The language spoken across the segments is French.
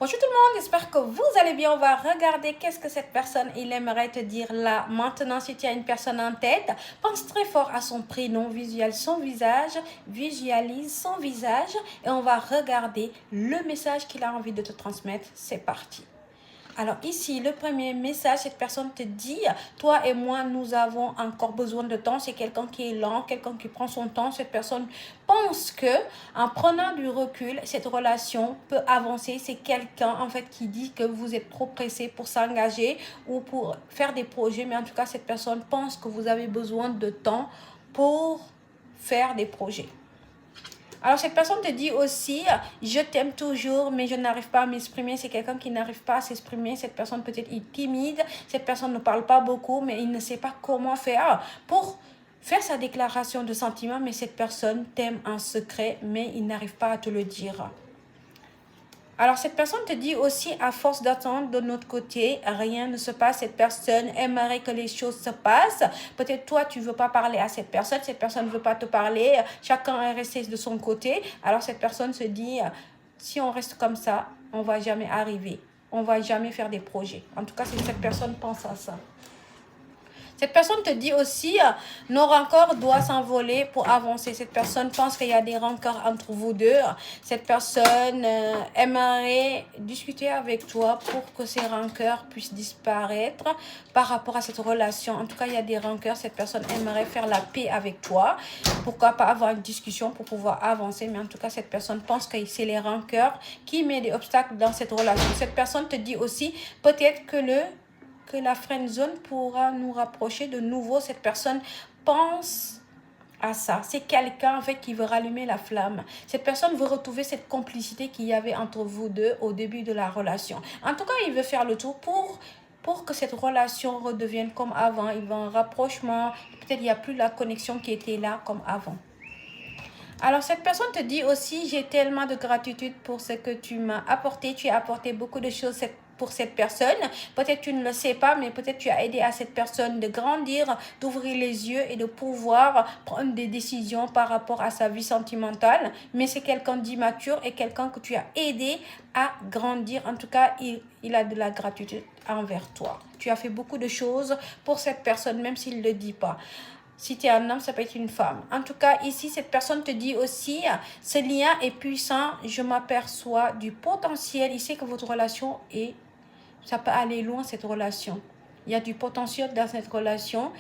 Bonjour tout le monde, j'espère que vous allez bien. On va regarder qu'est-ce que cette personne il aimerait te dire là. Maintenant, si tu as une personne en tête, pense très fort à son prénom, visualise son visage et on va regarder le message qu'il a envie de te transmettre. C'est parti. Alors ici, le premier message, cette personne te dit, toi et moi, nous avons encore besoin de temps. C'est quelqu'un qui est lent, quelqu'un qui prend son temps. Cette personne pense que en prenant du recul, cette relation peut avancer. C'est quelqu'un en fait qui dit que vous êtes trop pressé pour s'engager ou pour faire des projets. Mais en tout cas, cette personne pense que vous avez besoin de temps pour faire des projets. Alors, cette personne te dit aussi, je t'aime toujours, mais je n'arrive pas à m'exprimer. C'est quelqu'un qui n'arrive pas à s'exprimer. Cette personne peut-être est timide. Cette personne ne parle pas beaucoup, mais il ne sait pas comment faire pour faire sa déclaration de sentiment. Mais cette personne t'aime en secret, mais il n'arrive pas à te le dire. Alors, cette personne te dit aussi, à force d'attendre de notre côté, rien ne se passe. Cette personne aimerait que les choses se passent. Peut-être toi, tu ne veux pas parler à cette personne ne veut pas te parler. Chacun est resté de son côté. Alors, cette personne se dit, si on reste comme ça, on ne va jamais arriver. On ne va jamais faire des projets. En tout cas, si cette personne pense à ça. Cette personne te dit aussi, nos rancœurs doivent s'envoler pour avancer. Cette personne pense qu'il y a des rancœurs entre vous deux. Cette personne aimerait discuter avec toi pour que ces rancœurs puissent disparaître par rapport à cette relation. En tout cas, il y a des rancœurs. Cette personne aimerait faire la paix avec toi. Pourquoi pas avoir une discussion pour pouvoir avancer. Mais en tout cas, cette personne pense que c'est les rancœurs qui mettent des obstacles dans cette relation. Cette personne te dit aussi, peut-être que la friend zone pourra nous rapprocher de nouveau. Cette personne pense à ça. C'est quelqu'un en fait qui veut rallumer la flamme. Cette personne veut retrouver cette complicité qu'il y avait entre vous deux au début de la relation. En tout cas, il veut faire le tour pour que cette relation redevienne comme avant. Il veut un rapprochement. Peut-être il n'y a plus la connexion qui était là comme avant. Alors, cette personne te dit aussi, j'ai tellement de gratitude pour ce que tu m'as apporté. Tu as apporté beaucoup de choses pour cette personne. Peut-être tu ne le sais pas, mais peut-être tu as aidé à cette personne de grandir, d'ouvrir les yeux et de pouvoir prendre des décisions par rapport à sa vie sentimentale. Mais c'est quelqu'un d'immature et quelqu'un que tu as aidé à grandir. En tout cas, il a de la gratitude envers toi. Tu as fait beaucoup de choses pour cette personne, même s'il ne le dit pas. Si tu es un homme, ça peut être une femme. En tout cas, ici, cette personne te dit aussi, ce lien est puissant, je m'aperçois du potentiel. Il sait que votre relation ça peut aller loin, cette relation. Il y a du potentiel dans cette relation.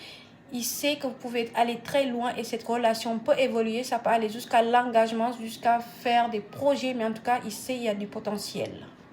Il sait que vous pouvez aller très loin et cette relation peut évoluer. Ça peut aller jusqu'à l'engagement, jusqu'à faire des projets. Mais en tout cas, il sait qu'il y a du potentiel.